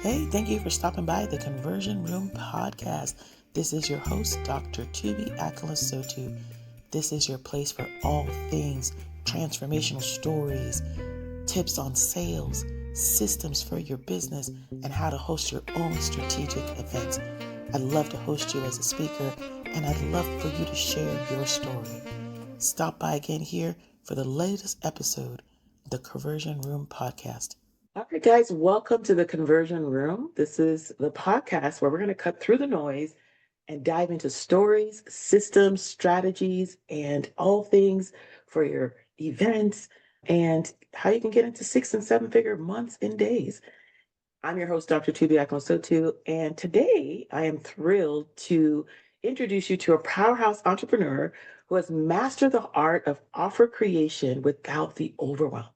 Hey, thank you for stopping by the Conversion Room Podcast. This is your host, Dr. Tuby Akinlosotu. This is your place for all things transformational stories, tips on sales, systems for your business, and how to host your own strategic events. I'd love to host you as a speaker, and I'd love for you to share your story. Stop by again here for the latest episode of the Conversion Room Podcast. All right, guys, welcome to the Conversion Room. This is the podcast where we're going to cut through the noise and dive into stories, systems, strategies, and all things for your events and how you can get into 6 and 7-figure months and days. I'm your host, Dr. Tuby Akinlosotu, and today I am thrilled to introduce you to a powerhouse entrepreneur who has mastered the art of offer creation without the overwhelm.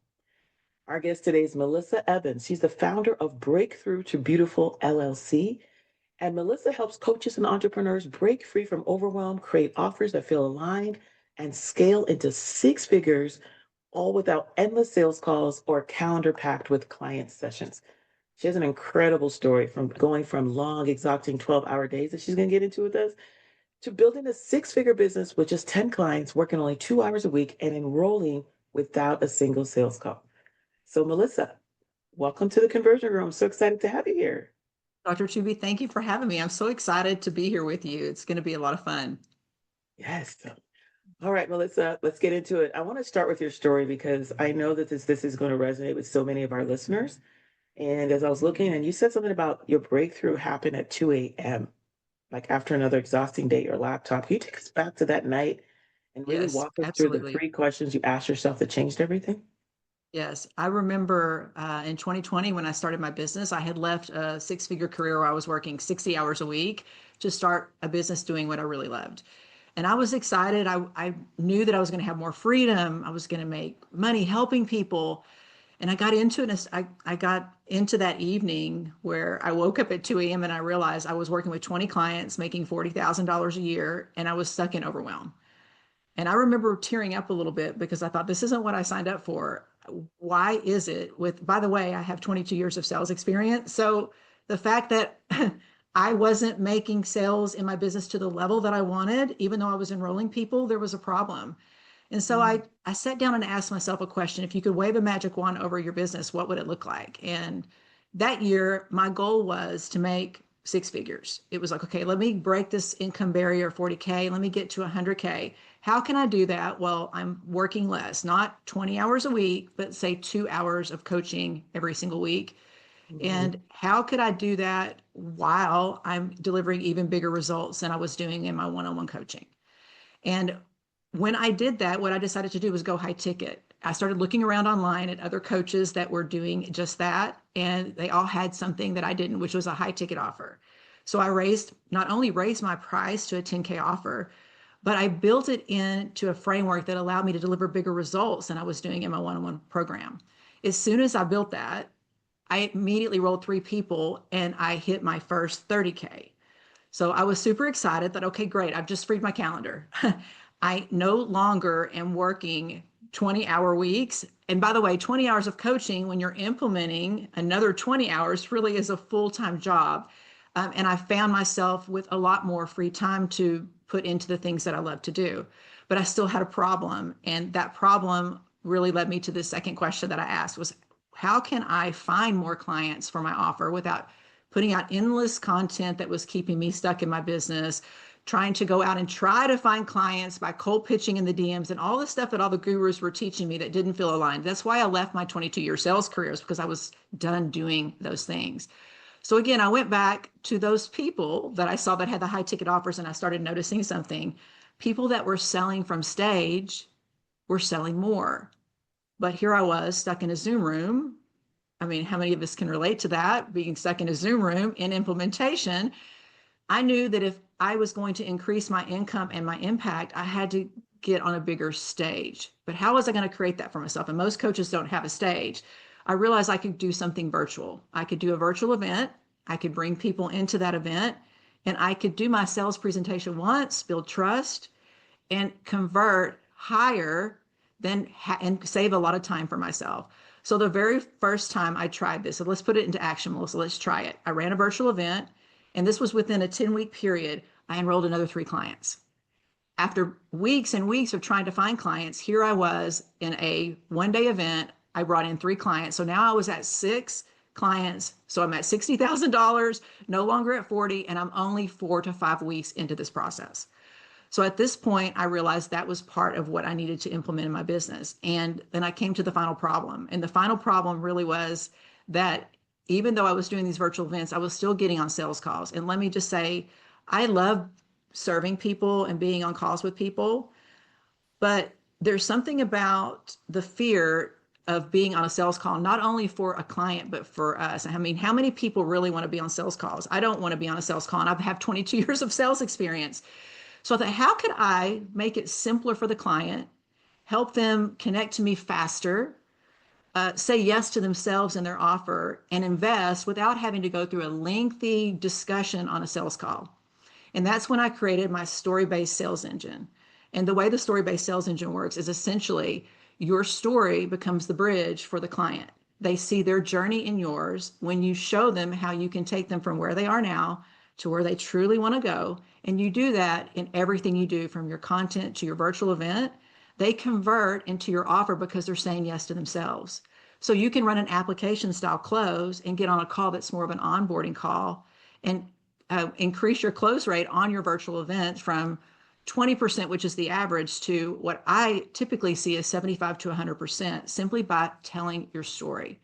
Our guest today is Melissa Evans. She's the founder of Breakthrough to Beautiful LLC. And Melissa helps coaches and entrepreneurs break free from overwhelm, create offers that feel aligned, and scale into 6 figures, all without endless sales calls or calendar packed with client sessions. She has an incredible story from going from long, exhausting 12-hour days that she's going to get into with us to building a 6-figure business with just 10 clients, working only 2 hours a week, and enrolling without a single sales call. So, Melissa, welcome to the Conversion Room. I'm so excited to have you here. Dr. Tuby, thank you for having me. I'm so excited to be here with you. It's going to be a lot of fun. Yes. All right, Melissa, let's get into it. I want to start with your story because I know that this is going to resonate with so many of our listeners. And as I was looking, and you said something about your breakthrough happened at 2 a.m., like after another exhausting day at your laptop. Can you take us back to that night and really Yes, walk us through the absolutely. 3 questions you asked yourself that changed everything? Yes, I remember in 2020 when I started my business, I had left a 6-figure career where I was working 60 hours a week to start a business doing what I really loved. And I was excited. I knew that I was going to have more freedom. I was going to make money helping people. And I got into it. I got into that evening where I woke up at 2 a.m. and I realized I was working with 20 clients, making $40,000 a year, and I was stuck in overwhelm. And I remember tearing up a little bit because I thought, this isn't what I signed up for. Why is it by the way, I have 22 years of sales experience. So the fact that I wasn't making sales in my business to the level that I wanted, even though I was enrolling people, there was a problem. And so I sat down and asked myself a question. If you could wave a magic wand over your business, what would it look like? And that year, my goal was to make 6 figures. It was like, okay, let me break this income barrier, 40K. Let me get to 100K. How can I do that? Well, I'm working less, not 20 hours a week, but say 2 hours of coaching every single week. Mhm. And how could I do that while I'm delivering even bigger results than I was doing in my one-on-one coaching? And when I did that, what I decided to do was go high ticket. I started looking around online at other coaches that were doing just that, and they all had something that I didn't, which was a high ticket offer. So I not only raised my price to a 10K offer, but I built it into a framework that allowed me to deliver bigger results than I was doing in my one-on-one program. As soon as I built that, I immediately rolled 3 people and I hit my first 30K. So I was super excited that, okay, great, I've just freed my calendar. I no longer am working 20-hour weeks. And by the way, 20 hours of coaching, when you're implementing another 20 hours, really is a full time job. And I found myself with a lot more free time to put into the things that I love to do. But I still had a problem. And that problem really led me to the second question that I asked was, how can I find more clients for my offer without putting out endless content that was keeping me stuck in my business, trying to go out and try to find clients by cold pitching in the DMs and all the stuff that all the gurus were teaching me that didn't feel aligned. That's why I left my 22-year sales careers, because I was done doing those things. So again, I went back to those people that I saw that had the high ticket offers, and I started noticing something. People that were selling from stage were selling more. But here I was stuck in a Zoom room. I mean, how many of us can relate to that? Being stuck in a Zoom room in implementation. I knew that if I was going to increase my income and my impact, I had to get on a bigger stage. But how was I going to create that for myself? And most coaches don't have a stage. I realized I could do something virtual. I could do a virtual event. I could bring people into that event, and I could do my sales presentation once, build trust, and convert higher and save a lot of time for myself. So the very first time I tried this, so let's put it into action, Melissa. Let's try it. I ran a virtual event, and this was within a 10-week period. I enrolled another 3 clients. After weeks and weeks of trying to find clients, here I was in a 1-day event. I brought in 3 clients. So now I was at 6 clients. So I'm at $60,000, no longer at 40, and I'm only 4 to 5 weeks into this process. So at this point, I realized that was part of what I needed to implement in my business. And then I came to the final problem. And the final problem really was that even though I was doing these virtual events, I was still getting on sales calls. And let me just say, I love serving people and being on calls with people, but there's something about the fear of being on a sales call, not only for a client, but for us. I mean, how many people really want to be on sales calls? I don't want to be on a sales call, and I have 22 years of sales experience. So I thought, how could I make it simpler for the client, help them connect to me faster, say yes to themselves and their offer, and invest without having to go through a lengthy discussion on a sales call? And that's when I created my story-based sales engine. And the way the story-based sales engine works is essentially your story becomes the bridge for the client. They see their journey in yours when you show them how you can take them from where they are now to where they truly want to go. And you do that in everything you do, from your content to your virtual event. They convert into your offer because they're saying yes to themselves. So you can run an application style close and get on a call that's more of an onboarding call, and increase your close rate on your virtual events from 20%, which is the average, to what I typically see as 75 to 100%, simply by telling your story.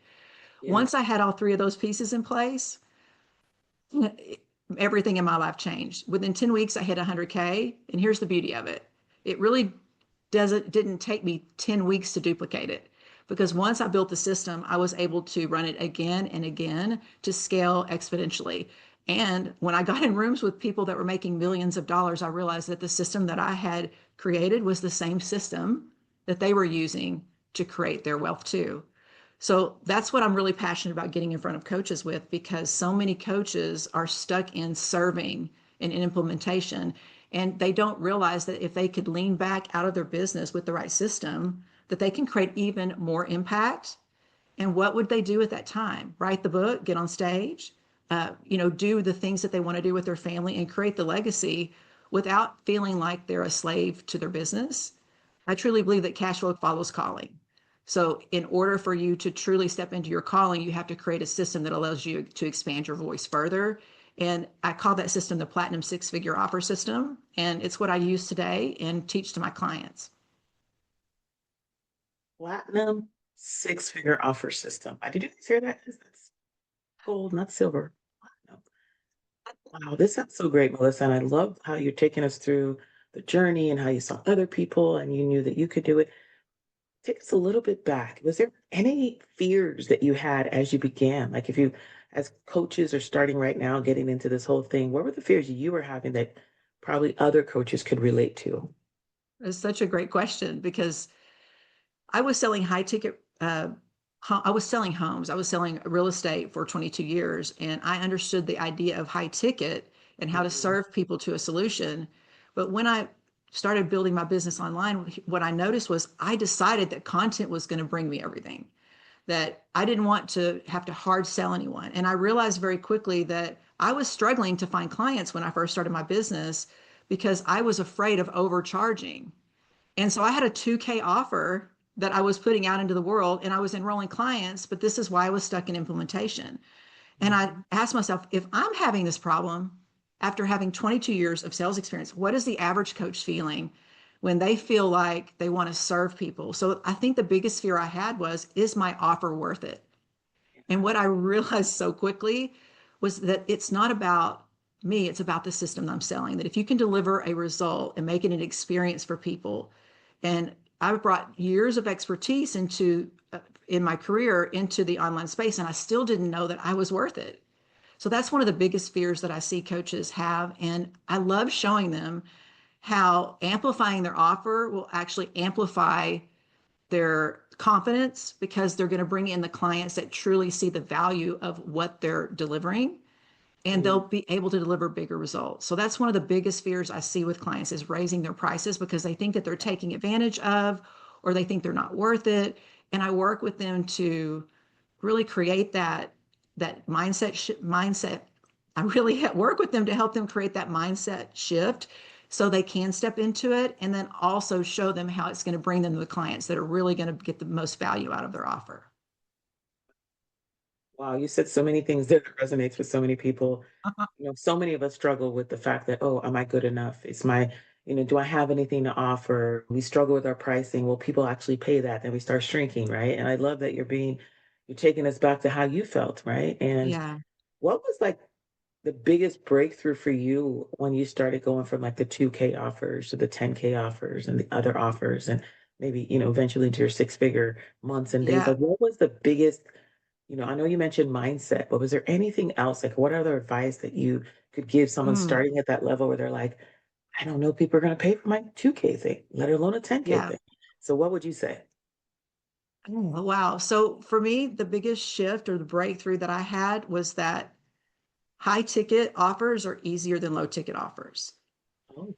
Yeah. Once I had all 3 of those pieces in place, everything in my life changed. Within 10 weeks, I hit 100K. And here's the beauty of it. It really didn't take me 10 weeks to duplicate it, because once I built the system, I was able to run it again and again to scale exponentially. And when I got in rooms with people that were making millions of dollars, I realized that the system that I had created was the same system that they were using to create their wealth too. So that's what I'm really passionate about getting in front of coaches with, because so many coaches are stuck in serving and in implementation, and they don't realize that if they could lean back out of their business with the right system, that they can create even more impact. And what would they do at that time? Write the book, get on stage, do the things that they want to do with their family and create the legacy without feeling like they're a slave to their business. I truly believe that cash flow follows calling. So in order for you to truly step into your calling, you have to create a system that allows you to expand your voice further. And I call that system the Platinum 6-Figure Offer System. And it's what I use today and teach to my clients. Platinum 6-figure offer system. Did you guys hear that? That's gold, not silver. Platinum. Wow, this sounds so great, Melissa. And I love how you're taking us through the journey and how you saw other people and you knew that you could do it. Take us a little bit back. Was there any fears that you had as you began? Like, if you, as coaches, are starting right now, getting into this whole thing, what were the fears you were having that probably other coaches could relate to? It's such a great question, because I was selling high ticket. I was selling homes. I was selling real estate for 22 years, and I understood the idea of high ticket and how to Mhm. serve people to a solution. But when I started building my business online, what I noticed was I decided that content was going to bring me everything, that I didn't want to have to hard sell anyone. And I realized very quickly that I was struggling to find clients when I first started my business because I was afraid of overcharging. And so I had a 2K offer that I was putting out into the world, and I was enrolling clients, but this is why I was stuck in implementation. And I Mhm. asked myself, if I'm having this problem after having 22 years of sales experience, what is the average coach feeling when they feel like they want to serve people? So I think the biggest fear I had was, is my offer worth it? And what I realized so quickly was that it's not about me, it's about the system that I'm selling. That if you can deliver a result and make it an experience for people, and I've brought years of expertise in my career into the online space, and I still didn't know that I was worth it. So that's one of the biggest fears that I see coaches have. And I love showing them how amplifying their offer will actually amplify their confidence, because they're going to bring in the clients that truly see the value of what they're delivering, and they'll Mm. be able to deliver bigger results. So that's one of the biggest fears I see with clients, is raising their prices because they think that they're taking advantage of, or they think they're not worth it. And I work with them to really create that mindset. I really work with them to help them create that mindset shift so they can step into it, and then also show them how it's going to bring them the clients that are really going to get the most value out of their offer. Wow, you said so many things that resonates with so many people. So many of us struggle with the fact that, oh, am I good enough? Is my, do I have anything to offer? We struggle with our pricing. Will people actually pay that? Then we start shrinking, right? And I love that you're taking us back to how you felt, right? And Yeah. what was like the biggest breakthrough for you when you started going from like the 2K offers to the 10K offers and the other offers and maybe, eventually to your six-figure months and days? Yeah. Like, what was the biggest, I know you mentioned mindset, but was there anything else? Like, what other advice that you could give someone Mm, starting at that level where they're like, I don't know if people are going to pay for my 2K thing, let alone a 10K yeah. thing. So what would you say? Oh, wow. So for me, the biggest shift or the breakthrough that I had was that high ticket offers are easier than low ticket offers. Oh,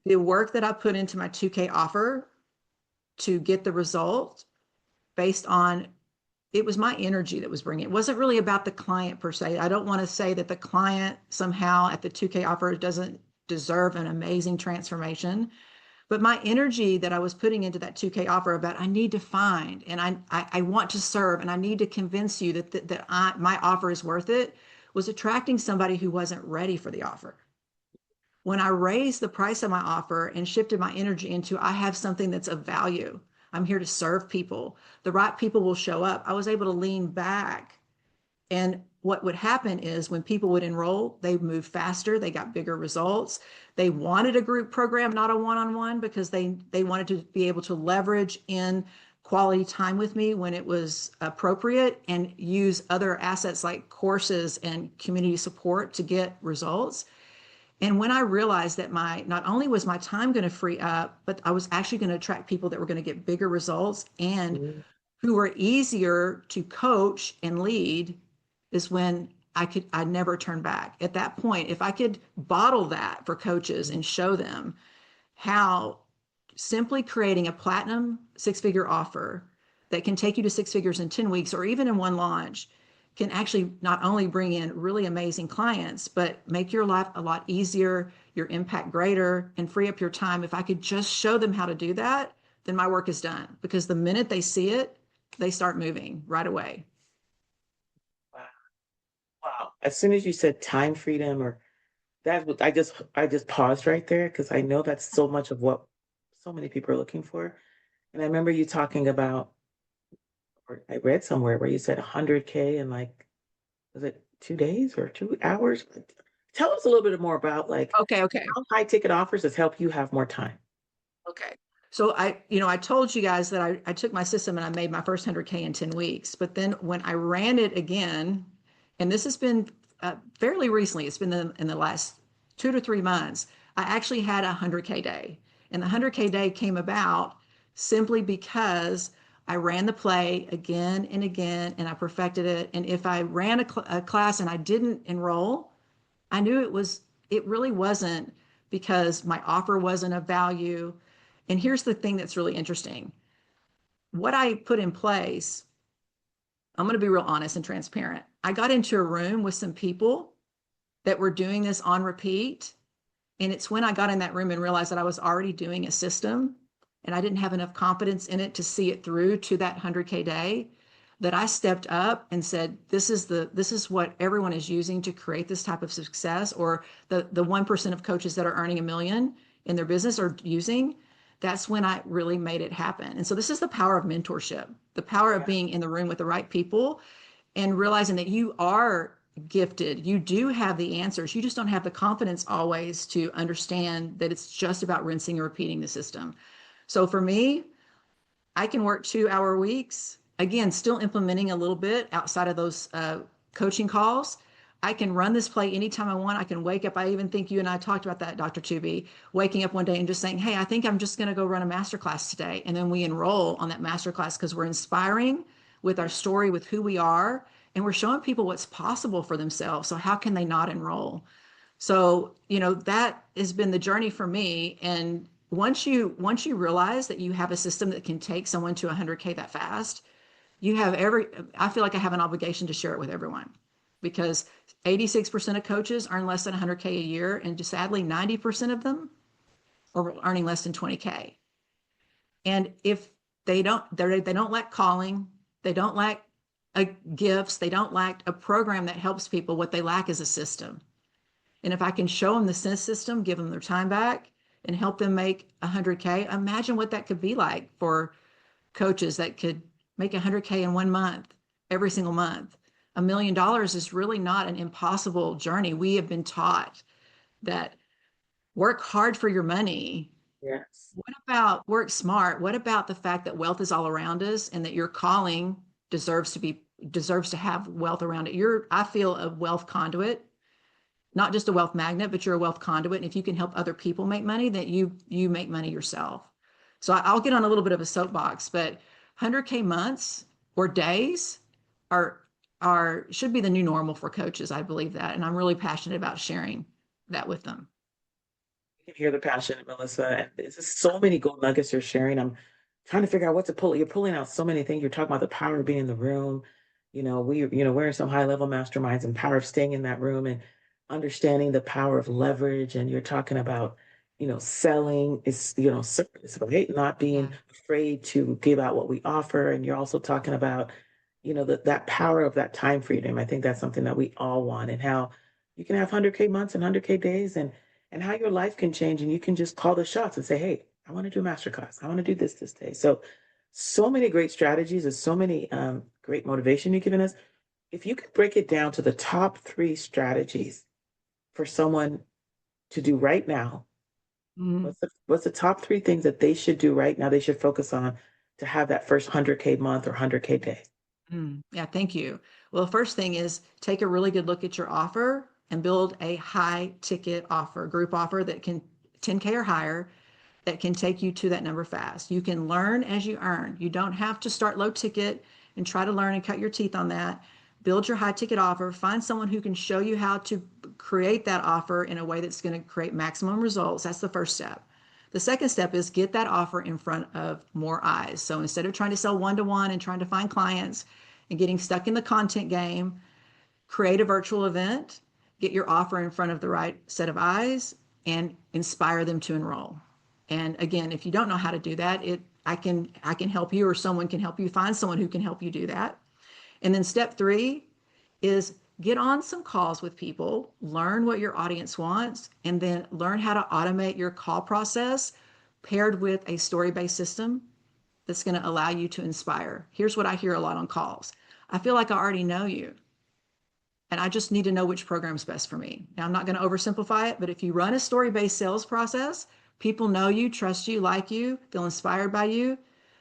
The work that I put into my 2K offer to get the result based on, it was my energy that was bringing it. It wasn't really about the client per se. I don't want to say that the client somehow at the 2K offer doesn't deserve an amazing transformation, but my energy that I was putting into that 2K offer about I need to find and I want to serve and I need to convince you that my offer is worth it was attracting somebody who wasn't ready for the offer. When I raised the price of my offer and shifted my energy into I have something that's of value, I'm here to serve people, the right people will show up. I was able to lean back. And what would happen is when people would enroll, they moved faster, they got bigger results. They wanted a group program, not a one-on-one, because they wanted to be able to leverage in quality time with me when it was appropriate and use other assets like courses and community support to get results. And when I realized that my not only was my time going to free up, but I was actually going to attract people that were going to get bigger results and mm, who were easier to coach and lead, is when I never turn back. At that point, if I could bottle that for coaches mm, and show them how simply creating a platinum six-figure offer that can take you to six figures in 10 weeks or even in one launch can actually not only bring in really amazing clients, but make your life a lot easier, your impact greater, and free up your time. If I could just show them how to do that, then my work is done. Because the minute they see it, they start moving right away. wow. Wow. As soon as you said time freedom or that was I just paused right there because I know that's so much of what so many people are looking for. And I remember you talking about, or I read somewhere where you said 100K in like, was it 2 days or 2 hours? Tell us a little bit more about like Okay, okay. how high ticket offers has helped you have more time. Okay. So I told you guys that I took my system and I made my first 100K in 10 weeks. But then when I ran it again, and this has been fairly recently, it's been in the last 2 to 3 months, I actually had a 100K day. And the 100K day came about simply because I ran the play again and again and I perfected it. And if I ran a class and I didn't enroll, I knew it really wasn't because my offer wasn't of value. And here's the thing that's really interesting. What I put in place, I'm going to be real honest and transparent. I got into a room with some people that were doing this on repeat. And it's when I got in that room and realized that I was already doing a system and I didn't have enough confidence in it to see it through to that 100K day that I stepped up and said, this is what everyone is using to create this type of success, or the 1% of coaches that are earning 1 million in their business are using. That's when I really made it happen. And so this is the power of mentorship, the power of Yeah. being in the room with the right people and realizing that you are gifted. You do have the answers. You just don't have the confidence always to understand that it's just about rinsing and repeating the system. So for me, I can work 2 hour weeks. Again, still implementing a little bit outside of those coaching calls. I can run this play anytime I want. I can wake up. I even think you and I talked about that, Dr. Tuby, waking up one day and just saying, hey, I think I'm just going to go run a masterclass today. And then we enroll on that masterclass because we're inspiring with our story, with who we are, and we're showing people what's possible for themselves. So how can they not enroll? So, that has been the journey for me. And once you realize that you have a system that can take someone to 100K that fast, you have I feel like I have an obligation to share it with everyone because 86% of coaches earn less than 100K a year. And just sadly, 90% of them are earning less than 20K. And if they don't lack calling, they don't lack gifts, they don't lack a program that helps people. What they lack is a system. And if I can show them the system, give them their time back, and help them make 100K, imagine what that could be like for coaches that could make 100K in 1 month, every single month. $1 million is really not an impossible journey. We have been taught that work hard for your money. Yes. What about work smart? What about the fact that wealth is all around us and that your calling deserves to have wealth around it? I feel, a wealth conduit, not just a wealth magnet, but you're a wealth conduit. And if you can help other people make money, that you make money yourself. So I'll get on a little bit of a soapbox, but 100K months or days are should be the new normal for coaches. I believe that, and I'm really passionate about sharing that with them. Can hear the passion, Melissa. And there's just so many gold nuggets you're sharing. I'm trying to figure out what to pull. You're pulling out so many things. You're talking about the power of being in the room. We're in some high level masterminds and power of staying in that room and understanding the power of leverage. And you're talking about, selling is, service, right? Not Yeah. being afraid to give out what we offer. And you're also talking about, that power of that time freedom. I think that's something that we all want, and how you can have 100K months and 100K days, and how your life can change, and you can just call the shots and say, hey, I want to do a master class, I want to do this day. So many great strategies, and so many great motivation you've given us. If you could break it down to the top 3 strategies for someone to do right now, Mm. what's the top 3 things that they should do right now, they should focus on to have that first 100K month or 100K day? Yeah, thank you. Well, the first thing is take a really good look at your offer and build a high ticket offer, group offer that can 10K or higher, that can take you to that number fast. You can learn as you earn. You don't have to start low ticket and try to learn and cut your teeth on that. Build your high ticket offer, find someone who can show you how to create that offer in a way that's going to create maximum results. That's the first step. The second step is get that offer in front of more eyes. So instead of trying to sell one to one and trying to find clients and getting stuck in the content game, create a virtual event, get your offer in front of the right set of eyes, and inspire them to enroll. And again, if you don't know how to do that, I can help you, or someone can help you find someone who can help you do that. And then step 3 is get on some calls with people, learn what your audience wants, and then learn how to automate your call process paired with a story-based system that's going to allow you to inspire. Here's what I hear a lot on calls. I feel like I already know you, and I just need to know which program's best for me. Now, I'm not going to oversimplify it, but if you run a story-based sales process, people know you, trust you, like you, feel inspired by you.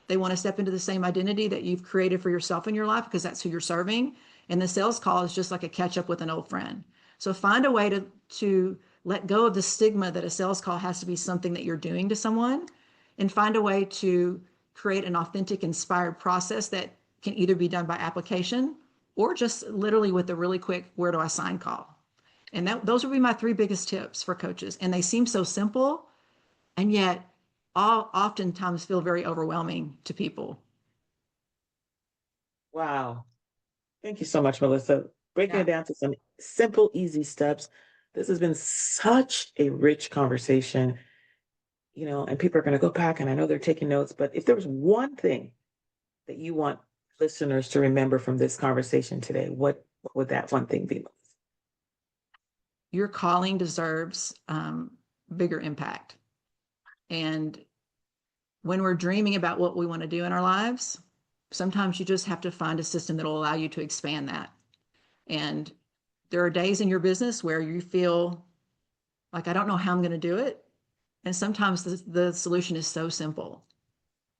They want to step into the same identity that you've created for yourself in your life because that's who you're serving. And the sales call is just like a catch up with an old friend. So find a way to let go of the stigma that a sales call has to be something that you're doing to someone, and find a way to create an authentic, inspired process that can either be done by application or just literally with a really quick, where do I sign call? And those would be my 3 biggest tips for coaches. And they seem so simple, and yet all oftentimes feel very overwhelming to people. Wow. Thank you so much, Melissa. Breaking it Yeah. down to some simple, easy steps. This has been such a rich conversation, and people are going to go back, and I know they're taking notes, but if there was one thing that you want listeners to remember from this conversation today, what would that one thing be, Melissa? Your calling deserves bigger impact. And when we're dreaming about what we want to do in our lives, sometimes you just have to find a system that will allow you to expand that. And there are days in your business where you feel like, I don't know how I'm going to do it. And sometimes the solution is so simple.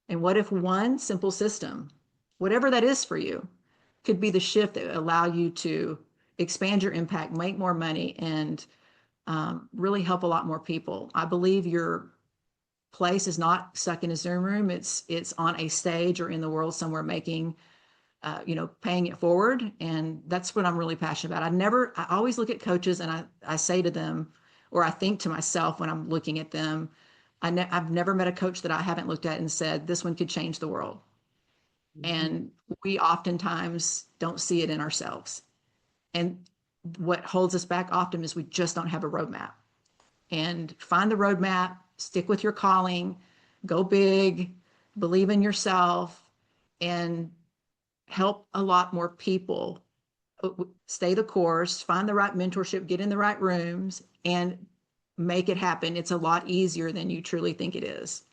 And what if one simple system, whatever that is for you, could be the shift that would allow you to expand your impact, make more money, and really help a lot more people? I believe your place is not stuck in a Zoom room. It's on a stage or in the world somewhere, making paying it forward. And that's what I'm really passionate about. I always look at coaches and I say to them, or I think to myself when I'm looking at them, I've never met a coach that I haven't looked at and said, this one could change the world. Mhm. And we oftentimes don't see it in ourselves. And what holds us back often is we just don't have a roadmap. And find the roadmap, stick with your calling, go big, believe in yourself, and help a lot more people. Stay the course, find the right mentorship, get in the right rooms, and make it happen. It's a lot easier than you truly think it is.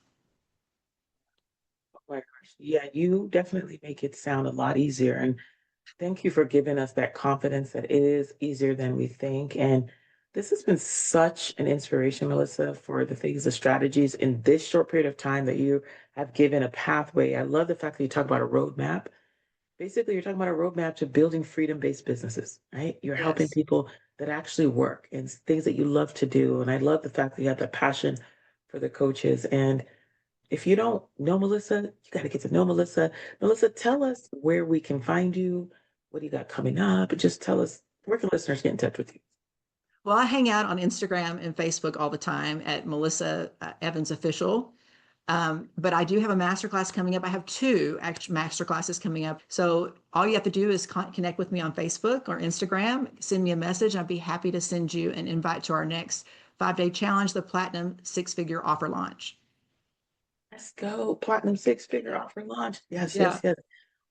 Oh my gosh. Yeah, you definitely make it sound a lot easier. And thank you for giving us that confidence that it is easier than we think. And this has been such an inspiration, Melissa, for the things, the strategies in this short period of time that you have given a pathway. I love the fact that you talk about a roadmap. Basically, you're talking about a roadmap to building freedom-based businesses, right? You're helping Yes. people that actually work and things that you love to do. And I love the fact that you have that passion for the coaches. And if you don't know Melissa, you got to get to know Melissa. Melissa, tell us where we can find you. What do you got coming up? And just tell us where can listeners get in touch with you? Well, I hang out on Instagram and Facebook all the time at Melissa Evans Official. But I do have a masterclass coming up. I have two actual master classes coming up. So all you have to do is connect with me on Facebook or Instagram, send me a message. I'd be happy to send you an invite to our next 5-day challenge, the Platinum Six Figure Offer Launch. Let's go. Platinum six-figure offer launch. Yes, Yeah. yes, yes.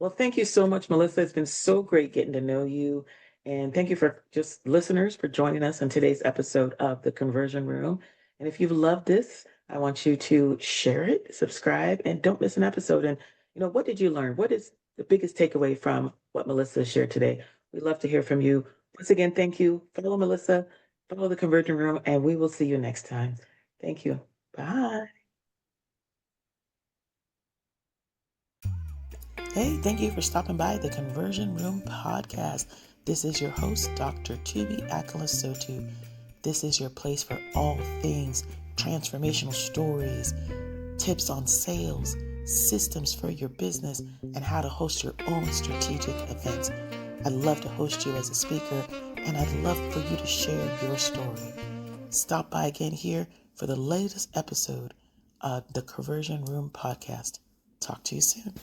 Well, thank you so much, Melissa. It's been so great getting to know you. And thank you for just listeners for joining us on today's episode of The Conversion Room. And if you've loved this, I want you to share it, subscribe, and don't miss an episode. And, what did you learn? What is the biggest takeaway from what Melissa shared today? We'd love to hear from you. Once again, thank you. Follow Melissa, follow The Conversion Room, and we will see you next time. Thank you. Bye. Hey, thank you for stopping by the Conversion Room Podcast. This is your host, Dr. Tuby Akinlosotu. This is your place for all things transformational stories, tips on sales, systems for your business, and how to host your own strategic events. I'd love to host you as a speaker, and I'd love for you to share your story. Stop by again here for the latest episode of the Conversion Room Podcast. Talk to you soon.